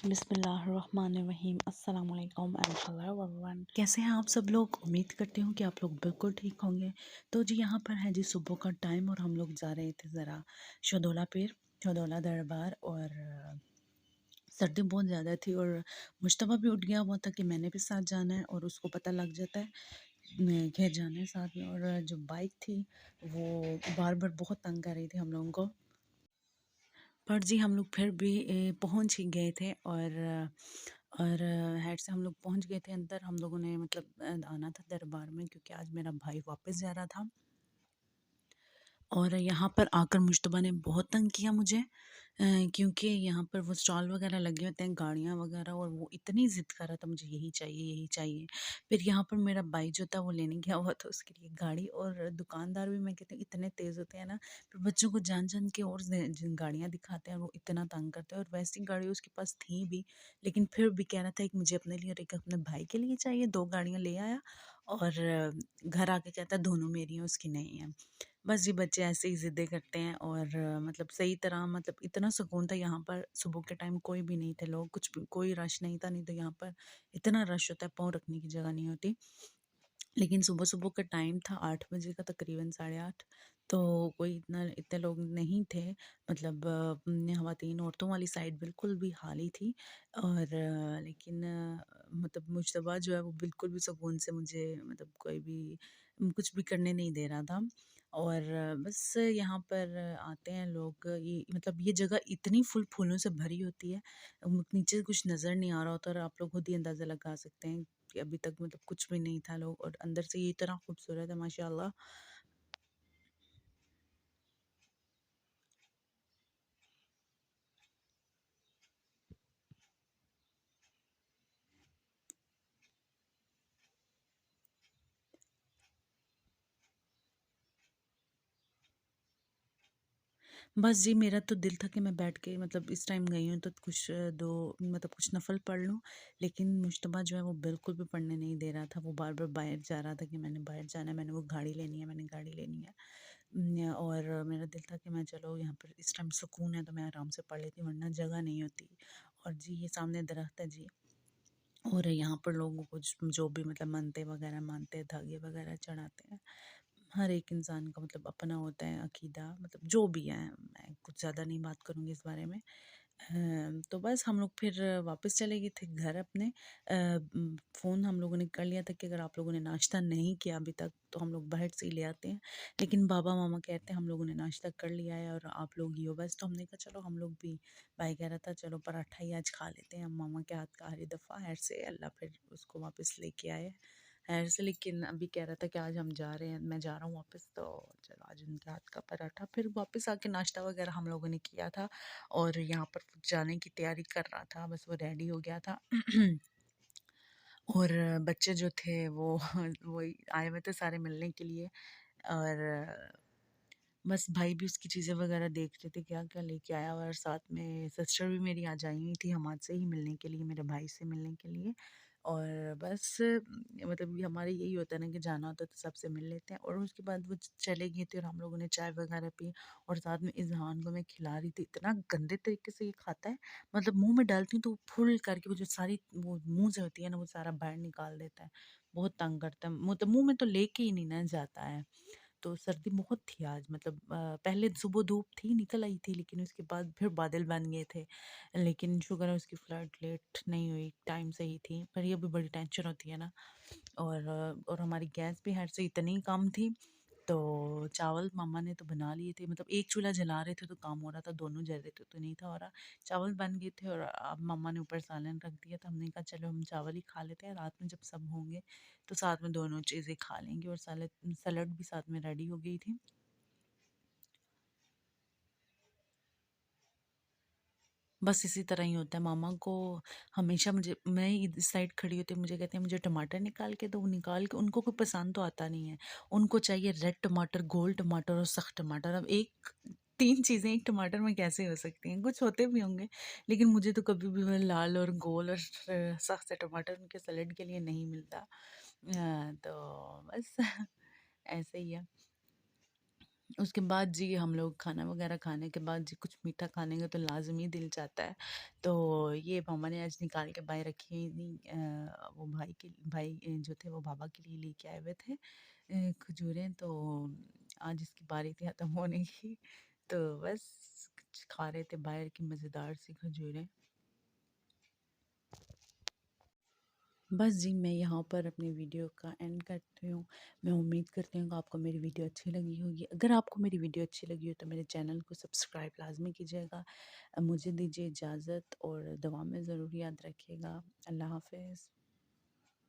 बिस्मिल्लाहिर्रहमानिर्रहीम अस्सलाम वालेकुम एंड हेलो एवरीवन। कैसे हैं आप सब लोग? उम्मीद करती हूँ कि आप लोग बिल्कुल ठीक होंगे। तो जी यहाँ पर है जी सुबह का टाइम और हम लोग जा रहे थे ज़रा शहदोला पीर, शहदोला दरबार। और सर्दी बहुत ज़्यादा थी और मुश्तबा भी उठ गया हुआ था कि मैंने भी साथ जाना है और उसको पता लग जाता है घेर जाना है साथ में। और जो बाइक थी वो बार बार बहुत तंग कर रही थी हम लोगों को। पर जी हम लोग फिर भी पहुंच ही गए थे। और हेड से हम लोग पहुंच गए थे अंदर। हम लोगों ने मतलब आना था दरबार में क्योंकि आज मेरा भाई वापस जा रहा था। और यहाँ पर आकर मुश्तबा ने बहुत तंग किया मुझे, क्योंकि यहाँ पर वो स्टॉल वगैरह लगे होते हैं, गाड़ियाँ वगैरह, और वो इतनी ज़िद कर रहा था मुझे यही चाहिए यही चाहिए। फिर यहाँ पर मेरा भाई जो था वो लेने गया हुआ था उसके लिए गाड़ी। और दुकानदार भी मैं कहती हूँ इतने तेज़ होते हैं ना, फिर बच्चों को जान जान के और जिन गाड़ियाँ दिखाते हैं और वो इतना तंग करते हैं। और वैसी गाड़ी उसके पास थी भी, लेकिन फिर भी कह रहा था एक मुझे अपने लिए और एक अपने भाई के लिए चाहिए। दो गाड़ियाँ ले आया और घर आके कहता है दोनों मेरी हैं उसकी नहीं है। बस जी बच्चे ऐसे ही ज़िद्दें करते हैं। और मतलब सही तरह मतलब इतना सुकून था यहाँ पर। सुबह के टाइम कोई भी नहीं थे, लोग कुछ भी कोई रश नहीं था। नहीं तो यहाँ पर इतना रश होता है, पाँव रखने की जगह नहीं होती। लेकिन सुबह सुबह का टाइम था 8 बजे का, तकरीबन 8:30। तो कोई इतने लोग नहीं थे। मतलब ख़वातीन औरतों वाली साइड बिल्कुल भी खाली थी। और लेकिन मतलब मुशतबा जो है वो बिल्कुल भी सुकून से मुझे मतलब कोई भी कुछ भी करने नहीं दे रहा था। और बस यहाँ पर आते हैं लोग। ये मतलब ये जगह इतनी फूलों से भरी होती है, नीचे कुछ नज़र नहीं आ रहा होता और आप लोग खुद ही अंदाज़ा लगा सकते हैं कि अभी तक मतलब कुछ भी नहीं था लोग, और अंदर से ये इतना खूबसूरत है माशाल्लाह। बस जी मेरा तो दिल था कि मैं बैठ के मतलब इस टाइम गई हूँ तो कुछ दो मतलब कुछ नफल पढ़ लूँ। लेकिन मुश्तबा जो है वो बिल्कुल भी पढ़ने नहीं दे रहा था। वो बार बार बाहर जा रहा था कि मैंने बाहर जाना है, मैंने वो गाड़ी लेनी है, मैंने गाड़ी लेनी है। और मेरा दिल था कि मैं चलो यहाँ पर इस टाइम सुकून है तो मैं आराम से पढ़ लेती, वरना जगह नहीं होती। और जी ये सामने दरख्त है जी। और यहाँ पर लोगों को जो भी मतलब मनते वगैरह मानते हैं, धागे वगैरह चढ़ाते हैं। हर एक इंसान का मतलब अपना होता है अकीदा, मतलब जो भी है, मैं कुछ ज़्यादा नहीं बात करूँगी इस बारे में। तो बस हम लोग फिर वापस चले गए थे घर अपने। फ़ोन हम लोगों ने कर लिया था कि अगर आप लोगों ने नाश्ता नहीं किया अभी तक तो हम लोग बाहर से ही ले आते हैं। लेकिन बाबा मामा कहते हैं हम लोगों ने नाश्ता कर लिया है और आप लोग ही हो बस। तो हमने कहा चलो हम लोग भी, भाई कह रहा था चलो पराठा ही आज खा लेते हैं हम मामा के हाथ का। हरी दफ़ा खैर से अल्लाह फिर उसको वापस लेके आए खैर से। लेकिन अभी कह रहा था कि आज हम जा रहे हैं, मैं जा रहा हूँ वापस, तो चलो आज उनके हाथ का पराठा। फिर वापस आके नाश्ता वगैरह हम लोगों ने किया था और यहाँ पर जाने की तैयारी कर रहा था, बस वो रेडी हो गया था। और बच्चे जो थे वो वही आए हुए थे सारे मिलने के लिए। और बस भाई भी उसकी चीज़ें वगैरह देख रहे थे क्या क्या लेके आया हुआ है। और साथ में सिस्टर भी मेरी आज आई हुई थी हमारे से ही मिलने के लिए, मेरे भाई से मिलने के लिए। और बस मतलब ये हमारे यही होता है ना कि जाना होता है तो सबसे मिल लेते हैं। और उसके बाद वो चले गए थे और हम लोगों ने चाय वगैरह पी। और साथ में इज़हान को मैं खिला रही थी। इतना गंदे तरीके से ये खाता है, मतलब मुंह में डालती हूँ तो वो फुल करके वो जो सारी वो मुंह से होती है ना वो सारा बाहर निकाल देता है। बहुत तंग करता है, मुंह में तो लेके ही नहीं ना जाता है। तो सर्दी बहुत थी आज, मतलब पहले सुबह धूप थी निकल आई थी, लेकिन उसके बाद फिर बादल बन गए थे। लेकिन शुक्र है उसकी फ़्लाइट लेट नहीं हुई, टाइम से ही थी। पर ये भी बड़ी टेंशन होती है ना। और हमारी गैस भी हर से इतनी कम थी। तो चावल मम्मा ने तो बना लिए थे, मतलब एक चूल्हा जला रहे थे तो काम हो रहा था, दोनों जल रहे थे तो नहीं था हो रहा। चावल बन गए थे और अब मम्मा ने ऊपर सालन रख दिया था। हमने कहा चलो हम चावल ही खा लेते हैं, रात में जब सब होंगे तो साथ में दोनों चीज़ें खा लेंगे। और सलाद सलाद भी साथ में रेडी हो गई थी। बस इसी तरह ही होता है मामा को। हमेशा मुझे, मैं इस साइड खड़ी होती हूँ, मुझे कहते हैं मुझे टमाटर निकाल के दो, वो निकाल के, उनको कोई पसंद तो आता नहीं है। उनको चाहिए रेड टमाटर, गोल टमाटर और सख्त टमाटर। अब एक तीन चीज़ें एक टमाटर में कैसे हो सकती हैं? कुछ होते भी होंगे, लेकिन मुझे तो कभी भी वो लाल और गोल और सख्त टमाटर उनके सलाद के लिए नहीं मिलता। तो बस ऐसे ही है। उसके बाद जी हम लोग खाना वगैरह खाने के बाद जी कुछ मीठा खाने का तो लाज़मी दिल चाहता है। तो ये मम्मा ने आज निकाल के बाहर रखी थी, वो भाई जो थे वो बाबा के लिए लेके आए हुए थे खजूरें। तो आज इसकी बारी थी ख़त्म होने की। तो बस कुछ खा रहे थे बाहर की मज़ेदार सी खजूरें। बस जी मैं यहाँ पर अपनी वीडियो का एंड करती हूँ। मैं उम्मीद करती हूँ कि आपको मेरी वीडियो अच्छी लगी होगी। अगर आपको मेरी वीडियो अच्छी लगी हो तो मेरे चैनल को सब्सक्राइब लाज़मी कीजिएगा। मुझे दीजिए इजाज़त और दुआ में ज़रूर याद रखिएगा। अल्लाह हाफ़िज़।